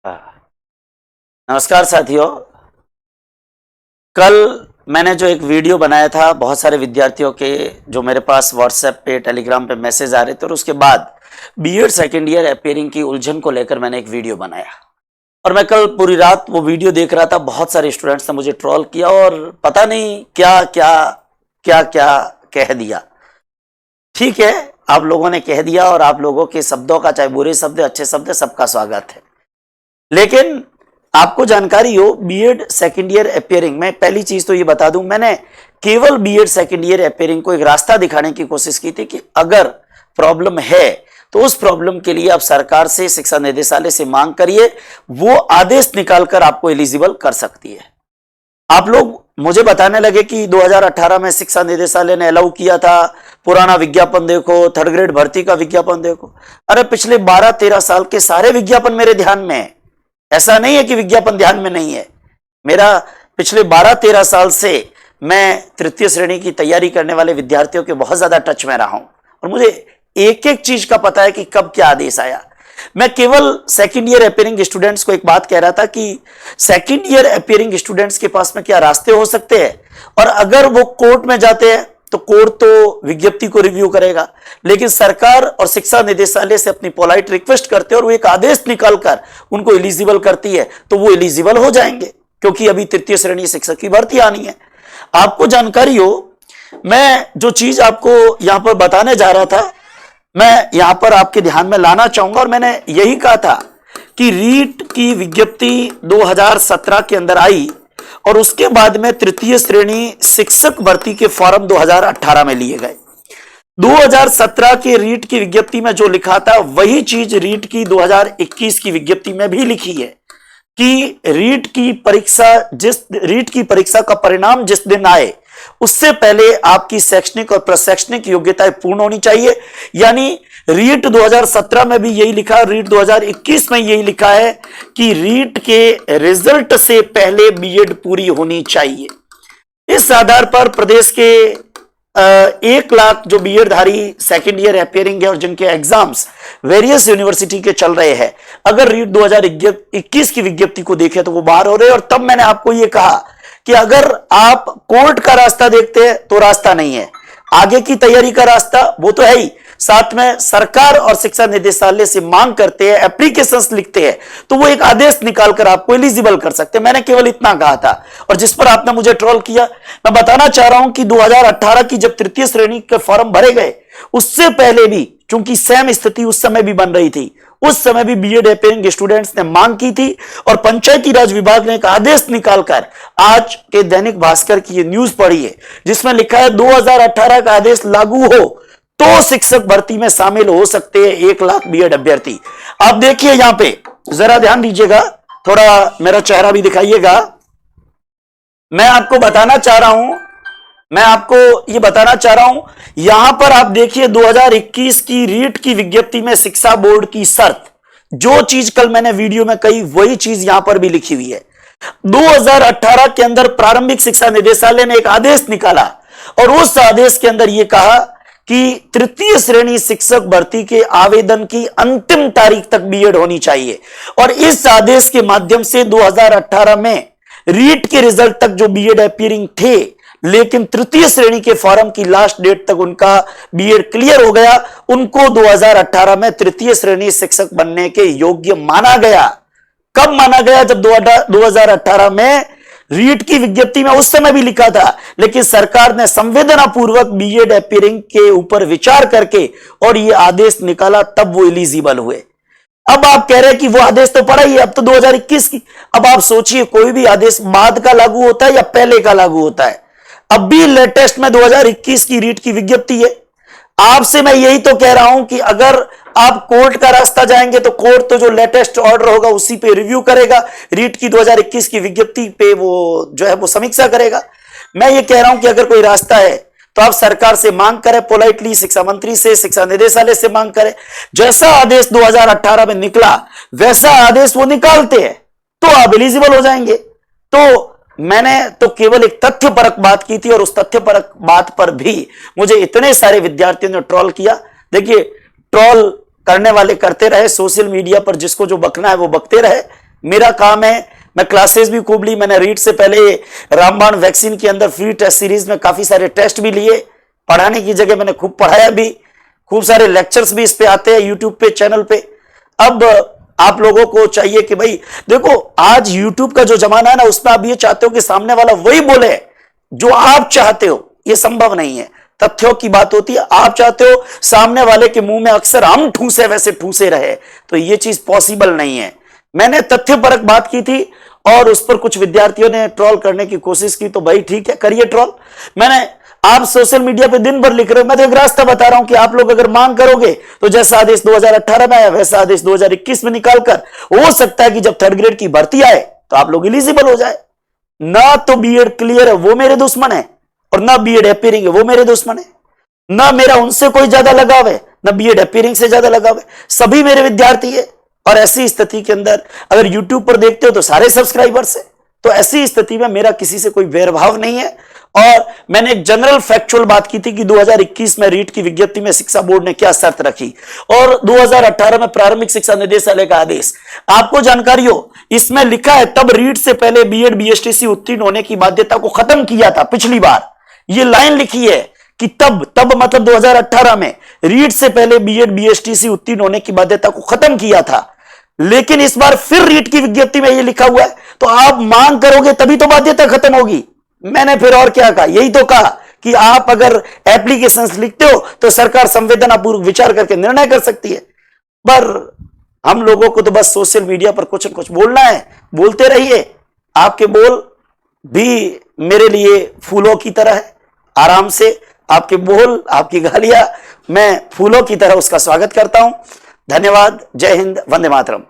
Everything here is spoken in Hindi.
नमस्कार साथियों। कल मैंने जो एक वीडियो बनाया था, बहुत सारे विद्यार्थियों के जो मेरे पास व्हाट्सएप पे टेलीग्राम पे मैसेज आ रहे थे, और उसके बाद बीएड सेकेंड ईयर अपीयरिंग की उलझन को लेकर मैंने एक वीडियो बनाया। और मैं कल पूरी रात वो वीडियो देख रहा था। बहुत सारे स्टूडेंट्स ने मुझे ट्रोल किया और पता नहीं क्या क्या क्या क्या कह दिया। ठीक है, आप लोगों ने कह दिया और आप लोगों के शब्दों का, चाहे बुरे शब्द अच्छे शब्द, सबका स्वागत है। लेकिन आपको जानकारी हो, बीएड सेकेंड ईयर अपीयरिंग में पहली चीज तो ये बता दूं, मैंने केवल बीएड सेकेंड ईयर अपीयरिंग को एक रास्ता दिखाने की कोशिश की थी कि अगर प्रॉब्लम है तो उस प्रॉब्लम के लिए आप सरकार से, शिक्षा निदेशालय से मांग करिए, वो आदेश निकालकर आपको एलिजिबल कर सकती है। आप लोग मुझे बताने लगे कि 2018 में शिक्षा निदेशालय ने अलाउ किया था, पुराना विज्ञापन देखो, थर्ड ग्रेड भर्ती का विज्ञापन देखो। अरे पिछले 12-13 साल के सारे विज्ञापन मेरे ध्यान में है। ऐसा नहीं है कि विज्ञापन ध्यान में नहीं है। मेरा पिछले 12-13 साल से मैं तृतीय श्रेणी की तैयारी करने वाले विद्यार्थियों के बहुत ज्यादा टच में रहा हूं और मुझे एक एक चीज का पता है कि कब क्या आदेश आया। मैं केवल सेकेंड ईयर अपीयरिंग स्टूडेंट्स को एक बात कह रहा था कि सेकेंड ईयर अपीयरिंग स्टूडेंट्स के पास में क्या रास्ते हो सकते हैं, और अगर वो कोर्ट में जाते हैं तो कोर्ट तो विज्ञप्ति को रिव्यू करेगा, लेकिन सरकार और शिक्षा निदेशालय से अपनी पोलाइट रिक्वेस्ट करते हैं और वो एक आदेश निकालकर उनको एलिजिबल करती है, तो वो एलिजिबल हो जाएंगे, क्योंकि अभी तृतीय श्रेणी शिक्षक की भर्ती आनी है। आपको जानकारी हो, मैं जो चीज आपको यहां पर बताने जा रहा था, मैं यहां पर आपके ध्यान में लाना चाहूंगा, और मैंने यही कहा था कि रीट की विज्ञप्ति 2017 के अंदर आई और उसके बाद में तृतीय श्रेणी शिक्षक भर्ती के फॉर्म 2018 में लिए गए। 2017 के रीट की विज्ञप्ति में जो लिखा था वही चीज रीट की 2021 की विज्ञप्ति में भी लिखी है कि रीट की परीक्षा का परिणाम जिस दिन आए उससे पहले आपकी शैक्षणिक और प्रशैक्षणिक योग्यताएं पूर्ण होनी चाहिए। यानी रीट 2017 में भी यही लिखा, रीट 2021 में यही लिखा है कि रीट के रिजल्ट से पहले बीएड पूरी होनी चाहिए। इस आधार पर प्रदेश के 1 लाख जो बीएड धारी सेकेंड ईयर अपीयरिंग है और जिनके एग्जाम्स वेरियस यूनिवर्सिटी के चल रहे हैं, अगर रीट 2021 की विज्ञप्ति को देखें तो वो बाहर हो रहे हैं। और तब मैंने आपको ये कहा कि अगर आप कोर्ट का रास्ता देखते हैं तो रास्ता नहीं है, आगे की तैयारी का रास्ता वो तो है ही, साथ में सरकार और शिक्षा निदेशालय से मांग करते हैं, एप्लीकेशंस लिखते हैं, तो वो एक आदेश निकालकर आपको एलिजिबल कर सकते हैं। मैंने केवल इतना कहा था, और जिस पर आपने मुझे ट्रोल किया, मैं बताना चाह रहा हूं कि 2018 की जब तृतीय श्रेणी के फॉर्म भरे गए, उससे पहले भी चूंकि सेम स्थिति उस समय भी बन रही थी, उस समय भी बीएड अपीयरिंग स्टूडेंट्स ने मांग की थी और पंचायती राज विभाग ने एक आदेश निकालकर, आज के दैनिक भास्कर की ये न्यूज पढ़ी है जिसमें लिखा है 2018 का आदेश लागू हो तो शिक्षक भर्ती में शामिल हो सकते हैं 1 लाख बीएड अभ्यर्थी। आप देखिए यहां पे जरा ध्यान दीजिएगा, थोड़ा मेरा चेहरा भी दिखाइएगा। मैं आपको बताना चाह रहा हूं, यहां पर आप देखिए 2021 की रीट की विज्ञप्ति में शिक्षा बोर्ड की शर्त, जो चीज कल मैंने वीडियो में कही वही चीज यहां पर भी लिखी हुई है। 2018 के अंदर प्रारंभिक शिक्षा निदेशालय ने एक आदेश निकाला और उस आदेश के अंदर यह कहा कि तृतीय श्रेणी शिक्षक भर्ती के आवेदन की अंतिम तारीख तक बीएड होनी चाहिए, और इस आदेश के माध्यम से 2018 में रीट के रिजल्ट तक जो बीएड अपीयरिंग थे, लेकिन तृतीय श्रेणी के फॉर्म की लास्ट डेट तक उनका बीएड क्लियर हो गया, उनको 2018 में तृतीय श्रेणी शिक्षक बनने के योग्य माना गया। कब माना गया? जब 2018 में रीट की विज्ञप्ति में उस समय भी लिखा था, लेकिन सरकार ने संवेदनापूर्वक बीएड अपीयरिंग के ऊपर विचार करके और यह आदेश निकाला, तब वो एलिजिबल हुए। अब आप कह रहे हैं कि वो आदेश तो पड़ा ही है, अब तो 2021 की। अब आप सोचिए, कोई भी आदेश बाद का लागू होता है या पहले का लागू होता है? अब भी लेटेस्ट में 2021 की रीट की विज्ञप्ति है। आपसे मैं यही तो कह रहा हूं कि अगर आप कोर्ट का रास्ता जाएंगे तो कोर्ट तो जो लेटेस्ट ऑर्डर होगा उसी पे रिव्यू करेगा, रीट की 2021 की विज्ञप्ति पे वो जो है वो समीक्षा करेगा। मैं ये कह रहा हूं कि अगर कोई रास्ता है तो आप सरकार से मांग करें, पोलाइटली शिक्षा मंत्री से, शिक्षा निदेशालय से मांग करें। जैसा आदेश 2018 में निकला वैसा आदेश वो निकालते हैं तो आप एलिजिबल हो जाएंगे। तो मैंने तो केवल एक तथ्यपरक बात की थी, और उस तथ्यपरक बात पर भी मुझे इतने सारे विद्यार्थियों ने ट्रोल किया। देखिए, ट्रोल करने वाले करते रहे, सोशल मीडिया पर जिसको जो बकना है वो बकते रहे। मेरा काम है, मैं क्लासेस भी खूब ली। मैंने रीट से पहले रामबाण वैक्सीन के अंदर फ्री टेस्ट सीरीज में काफी सारे टेस्ट भी लिए, पढ़ाने की जगह मैंने खूब पढ़ाया भी, खूब सारे लेक्चर्स भी इस पे आते हैं यूट्यूब पे, चैनल पे। अब आप लोगों को चाहिए कि भाई देखो, आज यूट्यूब का जो जमाना है ना, उसमें आप ये चाहते हो कि सामने वाला वही बोले जो आप चाहते हो, ये संभव नहीं है। तथ्यों की बात होती है, आप चाहते हो सामने वाले के मुंह में अक्सर हम ठूसे वैसे ठूसे रहे, तो ये चीज पॉसिबल नहीं है। मैंने तथ्यपरक बात की थी और उस पर कुछ विद्यार्थियों ने ट्रोल करने की कोशिश की, तो भाई ठीक है, करिए ट्रोल। मैंने, आप सोशल मीडिया पे दिन भर लिख रहे हो, मैं तो एक रास्ता बता रहा हूं कि आप लोग अगर मांग करोगे तो जैसा आदेश 2018 में आया वैसा आदेश 2021 में निकालकर, हो सकता है कि जब थर्ड ग्रेड की भर्ती आए तो आप लोग एलिजिबल हो जाए। ना तो बीएड क्लियर है वो मेरे दुश्मन है, और ना बीएड अपीयरिंग है वो मेरे दुश्मन है। ना मेरा उनसे कोई ज्यादा लगाव है, ना बीएड अपीयरिंग से ज्यादा लगाव है, सभी मेरे विद्यार्थी है। और ऐसी स्थिति के अंदर अगर यूट्यूब पर देखते हो तो सारे सब्सक्राइबर्स है, तो ऐसी स्थिति में मेरा किसी से कोई वैरभाव नहीं है। और मैंने एक जनरल फैक्चुअल बात की थी कि 2021 में रीट की विज्ञप्ति में शिक्षा बोर्ड ने क्या शर्त रखी, और 2018 में प्रारंभिक शिक्षा निदेशालय का आदेश। आपको जानकारी हो, इसमें लिखा है तब रीट से पहले बीएड बीएसटीसी उत्तीर्ण होने की बाध्यता को खत्म किया था पिछली बार। ये लाइन लिखी है कि तब मतलब 2018 में रीट से पहले बीएड बीएसटीसी उत्तीर्ण होने की बाध्यता को खत्म किया था, लेकिन इस बार फिर रीट की विज्ञप्ति में यह लिखा हुआ है, तो आप मांग करोगे तभी तो बाध्यता खत्म होगी। मैंने फिर और क्या कहा, यही तो कहा कि आप अगर एप्लीकेशंस लिखते हो तो सरकार संवेदनापूर्वक विचार करके निर्णय कर सकती है। पर हम लोगों को तो बस सोशल मीडिया पर कुछ न कुछ बोलना है, बोलते रहिए। आपके बोल भी मेरे लिए फूलों की तरह है, आराम से आपके बोल, आपकी गालियां मैं फूलों की तरह उसका स्वागत करता हूं। धन्यवाद। जय हिंद, वंदे मातरम।